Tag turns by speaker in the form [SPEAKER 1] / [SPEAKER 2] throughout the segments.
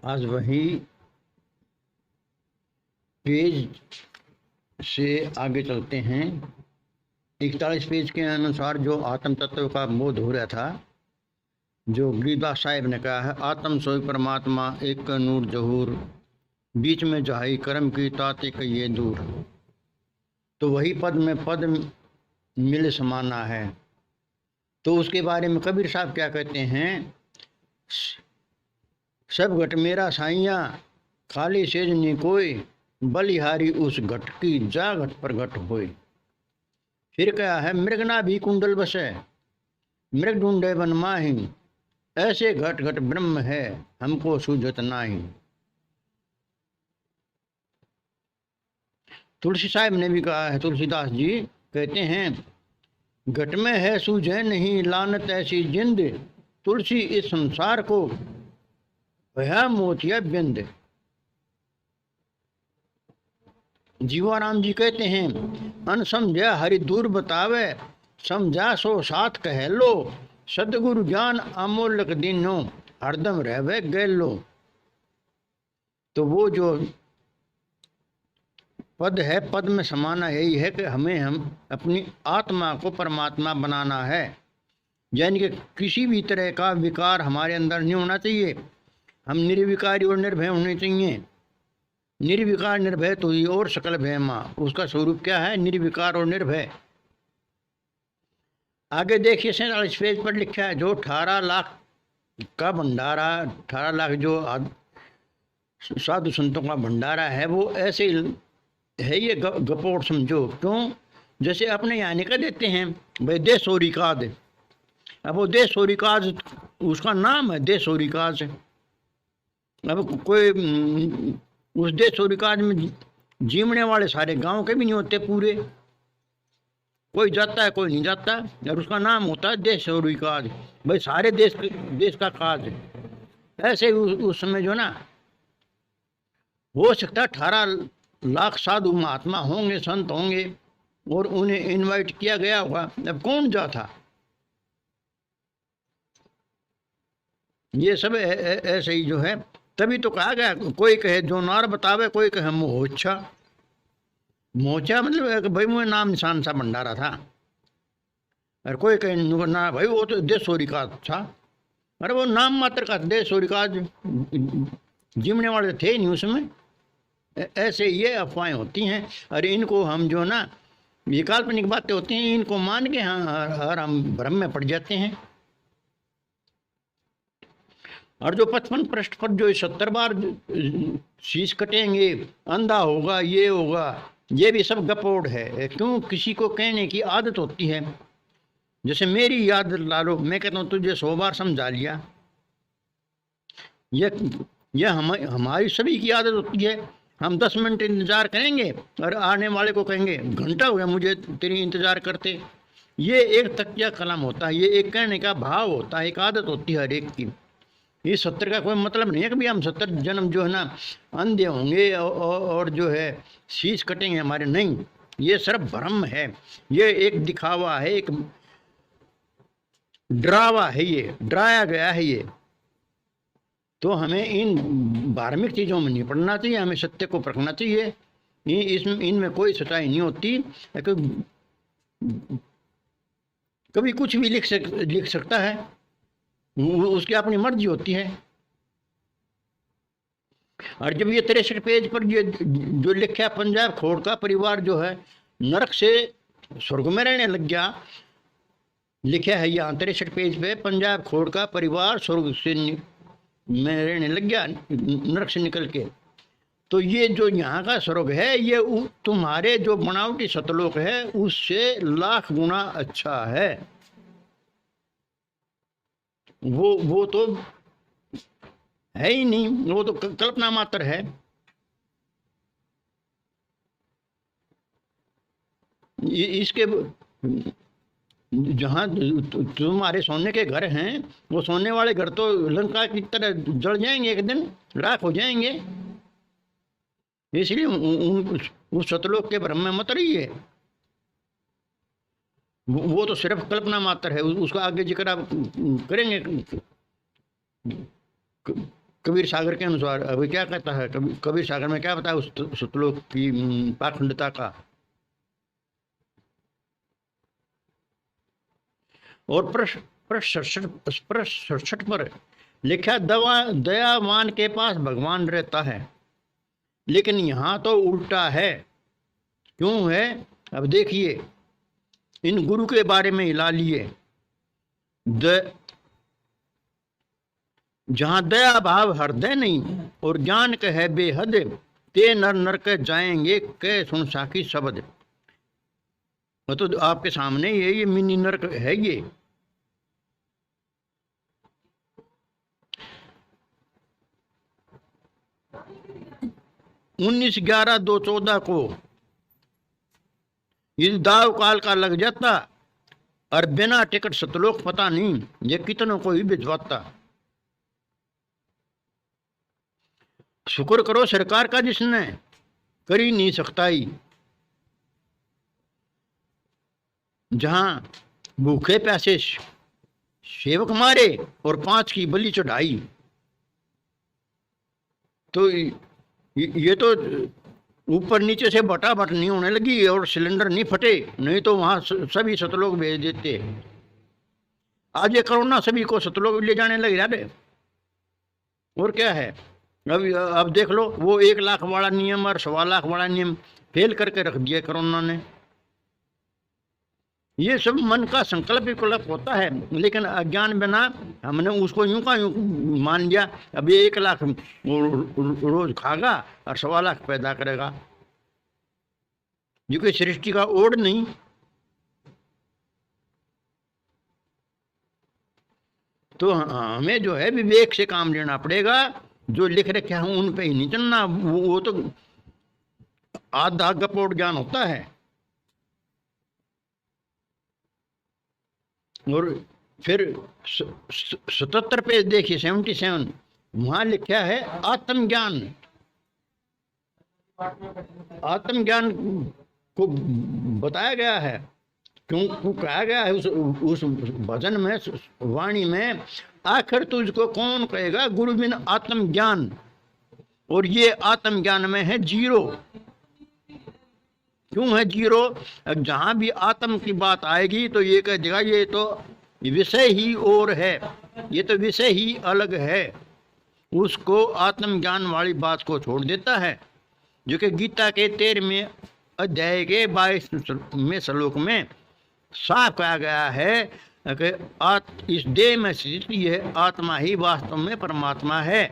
[SPEAKER 1] आज वही पेज से आगे चलते हैं। 41 पेज के अनुसार जो आत्म तत्व का बोध हो रहा था, जो गिरिदास साहिब ने कहा है, आत्म सोई परमात्मा एक नूर जहूर, बीच में जहाई कर्म की ताते कहिए दूर। तो वही पद में पद मिल समाना है। तो उसके बारे में कबीर साहब क्या कहते हैं, सब घट मेरा साइया खाली सेज नी कोई, बलिहारी उस घट की जा घट पर घट होए। फिर क्या है, मृगना भी कुंडल बसे, मृग ढूंढे बन माही, ऐसे घट घट ब्रह्म है हमको सूझत नाही। तुलसी साहिब ने भी कहा है, तुलसीदास जी कहते हैं, घट में है सूझे नहीं लानत ऐसी जिंद, तुलसी इस संसार को भया मोतिया बिंद। जीवाराम जी कहते हैं, अनसमझा हरि दूर बतावे, समझा सो साथ कह लो, सदगुरु ज्ञान अमोलक दीनो, हरदम रहवे गैलो। तो वो जो पद है, पद में समाना यही है कि हम अपनी आत्मा को परमात्मा बनाना है। यानी कि किसी भी तरह का विकार हमारे अंदर नहीं होना चाहिए। हम निर्विकारी और निर्भय होने चाहिए। निर्विकार निर्भय तो ही और सकल भय माँ, उसका स्वरूप क्या है, निर्विकार और निर्भय। आगे देखिए 47 पेज पर लिखा है, जो 18 लाख का भंडारा, 18 लाख जो साधु संतों का भंडारा है, वो ऐसे है, ये गपोड़ समझो। क्यों? जैसे अपने यहाँ निकल देते हैं भाई देशोरिकाज, अब वो देशोरिकाज उसका नाम है, देशोरिकाज। अब कोई उस देशोरिकाज में जीवने वाले सारे गांव के भी नहीं होते पूरे, कोई जाता है कोई नहीं जाता, और उसका नाम होता है देशोरिकाज। भाई सारे देश का काज। ऐसे उस समय जो ना हो सकता है 18 लाख साधु महात्मा होंगे, संत होंगे, और उन्हें इनवाइट किया गया होगा। अब कौन जाता? ये सब ऐसे ही जो है, तभी तो कहा गया, कोई कहे जो नार बतावे, कोई कहे मोचा। मोचा मतलब भाई मुझे नाम निशान सा भंडारा था, और कोई कहे ना भाई वो तो देशोरिकाज था। अरे वो नाम मात्र का देशोरिकाज, जीवने वाले थे नहीं उसमें। ऐसे ये अफवाहें होती हैं, और इनको हम जो ना, ये काल्पनिक बातें होती हैं, इनको मान के हर हम भ्रम में पड़ जाते हैं। और जो 55 पृष्ठ पर जो 70 बार शीश कटेंगे, अंधा होगा, ये होगा, ये भी सब गपोड़ है। क्यों? किसी को कहने की आदत होती है। जैसे मेरी याद ला लो, मैं कहता हूँ तुझे 100 बार समझा लिया, ये हमारी सभी की आदत होती है। हम 10 मिनट इंतजार करेंगे और आने वाले को कहेंगे घंटा हो गया मुझे तेरी इंतजार करते। ये एक तकिया कलम होता है, ये एक कहने का भाव होता है, एक आदत होती है हर एक की। ये 70 का कोई मतलब नहीं है कि भी हम 70 जन्म जो है ना अंधे होंगे और जो है शीश कटेंगे हमारे, नहीं। ये सिर्फ भ्रम है, ये एक दिखावा है, एक डरावा है, ये डराया गया है ये। तो हमें इन धार्मिक चीज़ों में नहीं पढ़ना चाहिए, हमें सत्य को परखना चाहिए। इनमें कोई सच्चाई नहीं होती। कभी कुछ भी लिख सकता है, उसकी अपनी मर्जी होती है। और जब ये 63 पेज पर जो लिखा है, पंजाब खोड़ का परिवार जो है नरक से स्वर्ग में रहने लग गया, लिखा है यहाँ 63 पेज पे, पंजाब खोड़ का परिवार स्वर्ग से में रहने लग गया, नरक से निकल के। तो ये जो यहाँ का स्वर्ग है, ये तुम्हारे जो बनावटी सतलोक है उससे लाख गुना अच्छा है। वो तो है ही नहीं, वो तो कल्पना मात्र है। इसके जहाँ तुम्हारे सोने के घर हैं, वो सोने वाले घर तो लंका की तरह जल जाएंगे, एक दिन राख हो जाएंगे। इसलिए उस सतलोक के भ्रम में मत रहिए। वो तो सिर्फ कल्पना मात्र है, उसका आगे जिक्र आप करेंगे कबीर सागर के अनुसार अभी क्या कहता है, कबीर सागर में क्या बताया उस सतलोक की पाखंडता का। और प्रश्न 67 पर लिखा, दयावान के पास भगवान रहता है, लेकिन यहाँ तो उल्टा है। क्यों है? अब देखिए, इन गुरु के बारे में हिला लिए। जहाँ दया भाव हृदय नहीं और ज्ञान के है बेहद, ते नर नर के जाएंगे के सुन साकी शब्द। तो आपके सामने ये मिनी नरक है ये। उन्नीस 11/2/14 को यदि दाव काल का लग जाता और बिना टिकट सतलोक पता नहीं ये कितनों को ही भिजवाता। शुक्र करो सरकार का जिसने करी नहीं सकता ही। जहां भूखे प्यासे सेवक मारे और 5 की बलि चढ़ाई, तो ये तो ऊपर नीचे से बटाबट नहीं होने लगी और सिलेंडर नहीं फटे, नहीं तो वहां सभी सतलोक भेज देते। आज ये कोरोना सभी को सतलोक ले जाने लग रहा। और क्या है, अब देख लो, वो 1 लाख वाला नियम और 1.25 लाख वाला नियम फेल करके रख दिया कोरोना ने। ये सब मन का संकल्प विकल्प होता है, लेकिन अज्ञान बिना हमने उसको यूं का यूं मान लिया। अब ये 1 लाख रोज खागा और 1.25 लाख पैदा करेगा, जो कि सृष्टि का ओढ़ नहीं। तो हमें जो है विवेक से काम लेना पड़ेगा। जो लिख रखे हैं उन पे ही नहीं चलना, वो तो आधा गपोड़ ज्ञान होता है। और फिर 77 पे देखिए 77, वहां लिखा है आत्मज्ञान। आत्मज्ञान को बताया गया है, क्यों कहा गया है उस भजन में, वाणी में, आखिर तुझको कौन कहेगा गुरु बिन आत्मज्ञान। और ये आत्मज्ञान में है 0। क्यों है 0? जहां भी आत्म की बात आएगी तो ये कह देगा ये तो विषय ही और है, ये तो विषय ही अलग है। उसको आत्मज्ञान वाली बात को छोड़ देता है, जो कि गीता के 13वें अध्याय के 22वें श्लोक में साफ कहा गया है कि इस देह में स्थित यह आत्मा ही वास्तव में परमात्मा है,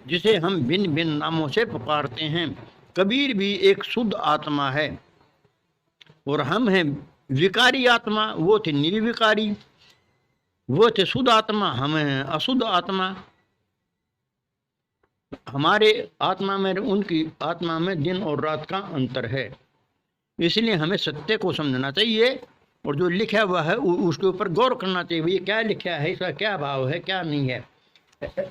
[SPEAKER 1] जिसे हम भिन्न भिन्न नामों से पुकारते हैं। कबीर भी एक शुद्ध आत्मा है और हम हैं विकारी आत्मा। वो थे निर्विकारी, वो थे शुद्ध आत्मा, हम हैं अशुद्ध आत्मा। हमारे आत्मा में, उनकी आत्मा में दिन और रात का अंतर है। इसलिए हमें सत्य को समझना चाहिए और जो लिखा हुआ है उसके ऊपर गौर करना चाहिए। ये क्या लिखा है, इसका क्या भाव है, क्या नहीं है।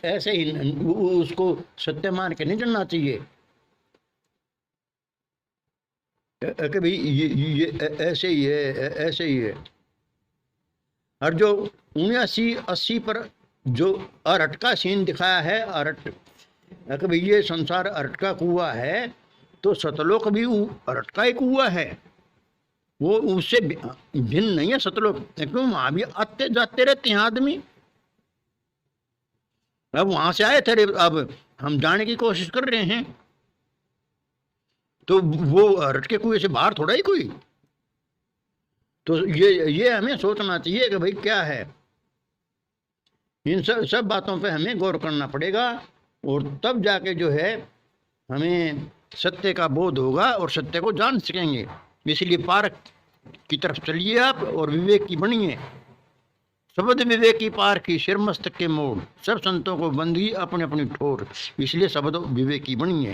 [SPEAKER 1] ऐसे ही उसको सत्य मान के नहीं चलना चाहिए कि भाई ये ऐसे ही है, ऐसे ही है। और जो 79-80 पर जो अरट का सीन दिखाया है, अरट कि भाई ये संसार अरट का कुआं है, तो सतलोक भी अरट का ही कुआं है। वो उससे भिन्न नहीं है सतलोक, क्यों वहां भी आते जाते रहते हैं आदमी। अब वहां से आए थे, अब हम जाने की कोशिश कर रहे हैं, तो वो अरट के कुएं से बाहर थोड़ा ही कोई। तो ये हमें सोचना चाहिए कि भाई क्या है। इन सब बातों पे हमें गौर करना पड़ेगा और तब जाके जो है हमें सत्य का बोध होगा और सत्य को जान सकेंगे। इसलिए पार्क की तरफ चलिए आप और विवेक की बनिए। शब्द विवेक की पार की सिर मस्तक के मोड़, सब संतों को बंदी अपने अपनी ठोर। इसलिए शब्द विवेक की बनिए।